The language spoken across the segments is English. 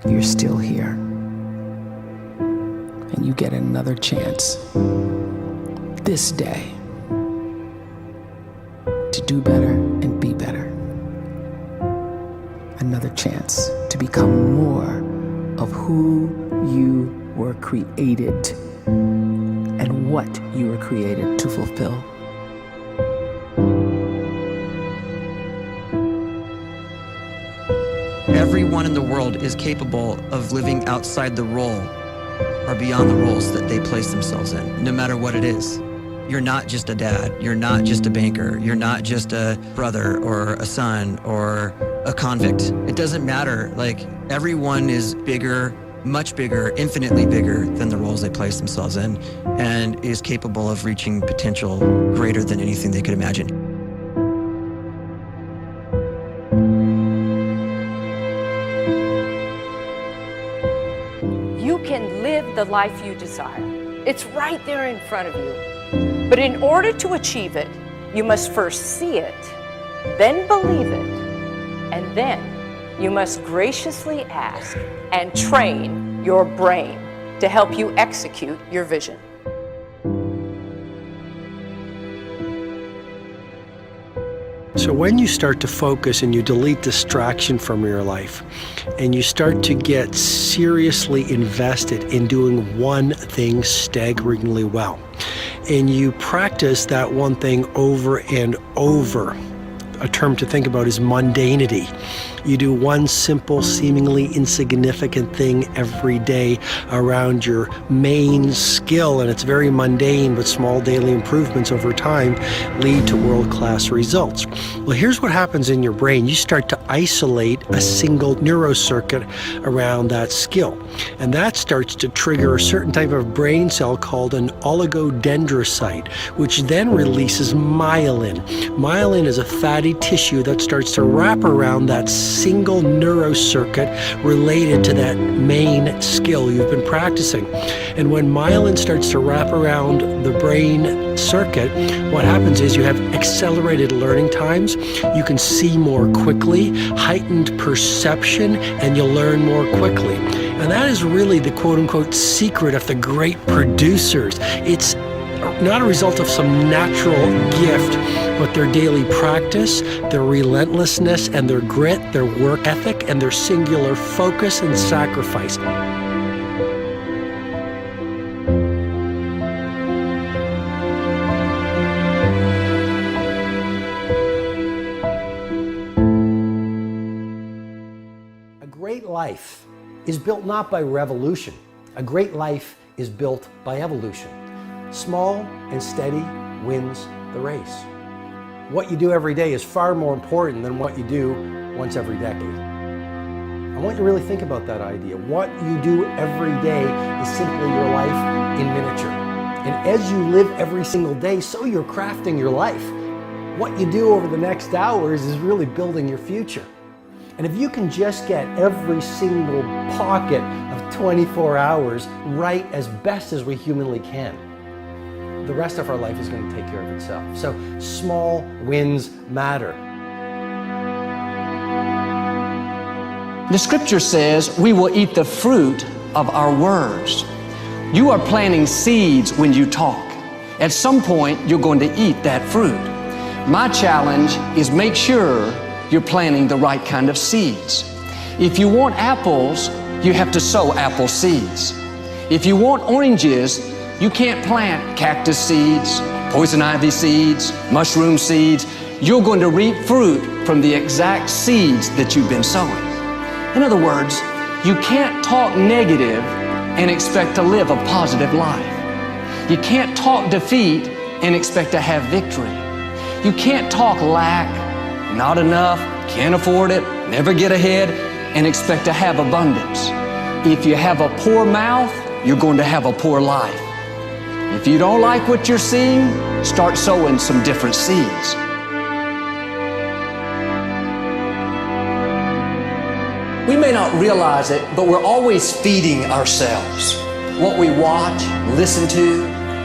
you're still here. And you get another chance this day to do better and be better. Another chance to become more of who you were created and what you were created to fulfill. Everyone in the world is capable of living outside the role or beyond the roles that they place themselves in, no matter what it is. You're not just a dad, you're not just a banker, you're not just a brother or a son or a convict. It doesn't matter. Like, everyone is bigger, much bigger, infinitely bigger than the roles they place themselves in, and is capable of reaching potential greater than anything they could imagine. You can live the life you desire. It's right there in front of you. But in order to achieve it, you must first see it, then believe it, and then you must graciously ask and train your brain to help you execute your vision. So when you start to focus and you delete distraction from your life, and you start to get seriously invested in doing one thing staggeringly well, and you practice that one thing over and over, a term to think about is mundanity. You do one simple, seemingly insignificant thing every day around your main skill, and it's very mundane, but small daily improvements over time lead to world-class results. Well, here's what happens in your brain. You start to isolate a single neurocircuit around that skill, and that starts to trigger a certain type of brain cell called an oligodendrocyte, which then releases myelin. Myelin is a fatty tissue that starts to wrap around that single neurocircuit related to that main skill you've been practicing. And when myelin starts to wrap around the brain circuit, what happens is you have accelerated learning times, you can see more quickly, heightened perception, and you'll learn more quickly. And that is really the quote-unquote secret of the great producers. It's not a result of some natural gift, but their daily practice, their relentlessness and their grit, their work ethic, and their singular focus and sacrifice. A great life is built not by revolution. A great life is built by evolution. Small and steady wins the race. What you do every day is far more important than what you do once every decade. I want you to really think about that idea. What you do every day is simply your life in miniature. And as you live every single day, so you're crafting your life. What you do over the next hours is really building your future. And if you can just get every single pocket of 24 hours right as best as we humanly can, the rest of our life is going to take care of itself. So small wins matter. The scripture says we will eat the fruit of our words. You are planting seeds when you talk. At some point, you're going to eat that fruit. My challenge is make sure you're planting the right kind of seeds. If you want apples, you have to sow apple seeds. If you want oranges, you can't plant cactus seeds, poison ivy seeds, mushroom seeds. You're going to reap fruit from the exact seeds that you've been sowing. In other words, you can't talk negative and expect to live a positive life. You can't talk defeat and expect to have victory. You can't talk lack, not enough, can't afford it, never get ahead, and expect to have abundance. If you have a poor mouth, you're going to have a poor life. If you don't like what you're seeing, start sowing some different seeds. We may not realize it, but we're always feeding ourselves. What we watch, listen to,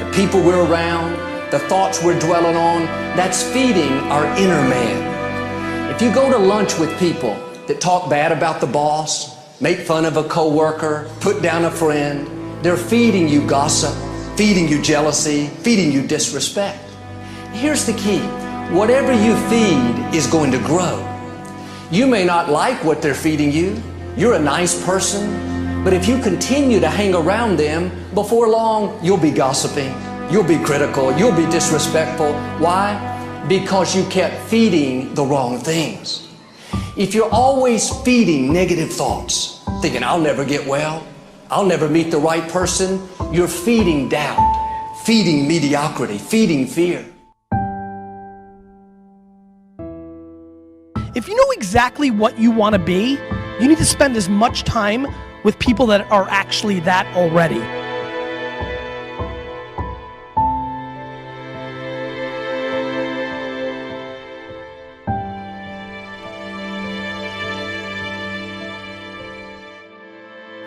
the people we're around, the thoughts we're dwelling on, that's feeding our inner man. If you go to lunch with people that talk bad about the boss, make fun of a coworker, put down a friend. They're feeding you gossip, feeding you jealousy, feeding you disrespect. Here's the key. Whatever you feed is going to grow. You may not like what they're feeding you. You're a nice person, but if you continue to hang around them, before long, you'll be gossiping, you'll be critical, you'll be disrespectful. Why? Because you kept feeding the wrong things. If you're always feeding negative thoughts, thinking, I'll never get well, I'll never meet the right person, you're feeding doubt, feeding mediocrity, feeding fear. If you know exactly what you want to be, you need to spend as much time with people that are actually that already.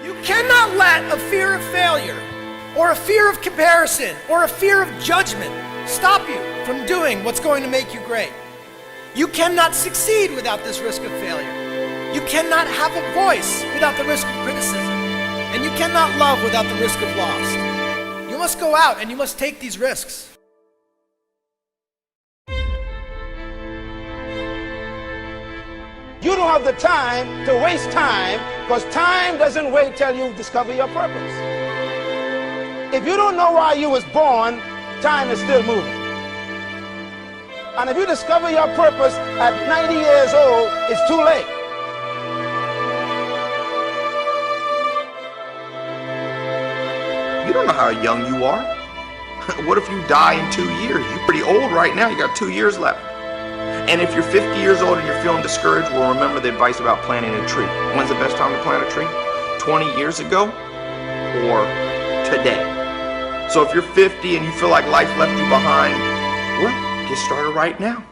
You cannot let a fear of failure, or a fear of comparison, or a fear of judgment stop you from doing what's going to make you great. You cannot succeed without this risk of failure. You cannot have a voice without the risk of criticism. And you cannot love without the risk of loss. You must go out and you must take these risks. You don't have the time to waste time, because time doesn't wait till you discover your purpose. If you don't know why you was born, time is still moving. And if you discover your purpose at 90 years old, it's too late. You don't know how young you are. What if you die in 2 years? You're pretty old right now. You got 2 years left. And if you're 50 years old and you're feeling discouraged, well, remember the advice about planting a tree. When's the best time to plant a tree? 20 years ago or today? So if you're 50 and you feel like life left you behind, well, get started right now.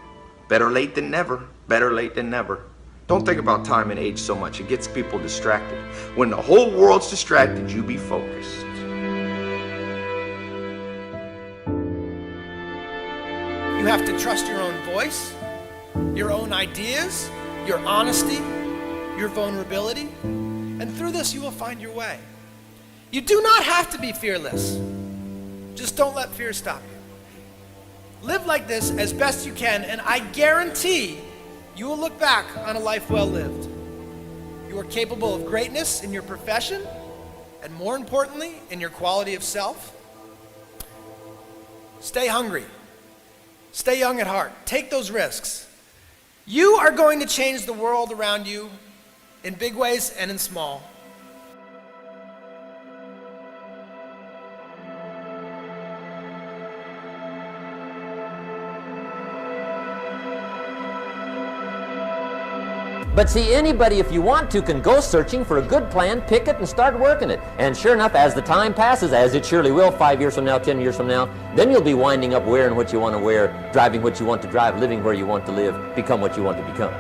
Better late than never. Better late than never. Don't think about time and age so much. It gets people distracted. When the whole world's distracted, you be focused. You have to trust your own voice, your own ideas, your honesty, your vulnerability, and through this you will find your way. You do not have to be fearless. Just don't let fear stop you. Live like this as best you can, and I guarantee you will look back on a life well lived. You are capable of greatness in your profession, and more importantly, in your quality of self. Stay hungry. Stay young at heart. Take those risks. You are going to change the world around you in big ways and in small. But see, anybody, if you want to, can go searching for a good plan, pick it, and start working it. And sure enough, as the time passes, as it surely will, 5 years from now, 10 years from now, then you'll be winding up wearing what you want to wear, driving what you want to drive, living where you want to live, become what you want to become.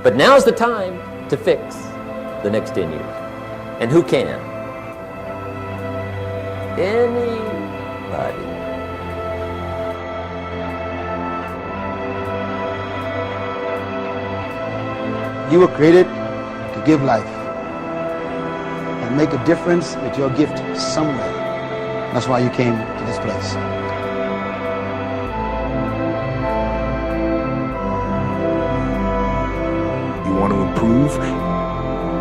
But now's the time to fix the next 10 years. And who can? Anybody. You were created to give life and make a difference with your gift somewhere. That's why you came to this place. You want to improve?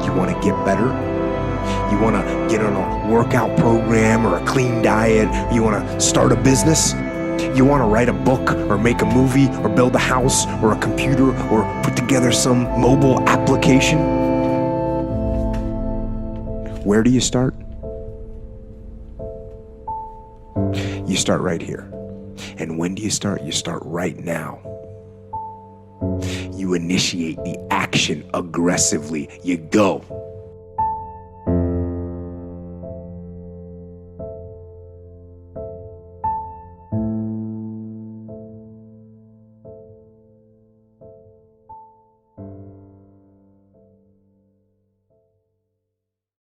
You want to get better? You want to get on a workout program or a clean diet? You want to start a business? You want to write a book or make a movie or build a house or a computer or put together some mobile application? Where do you start? You start right here. And when do you start? You start right now. You initiate the action aggressively. You go.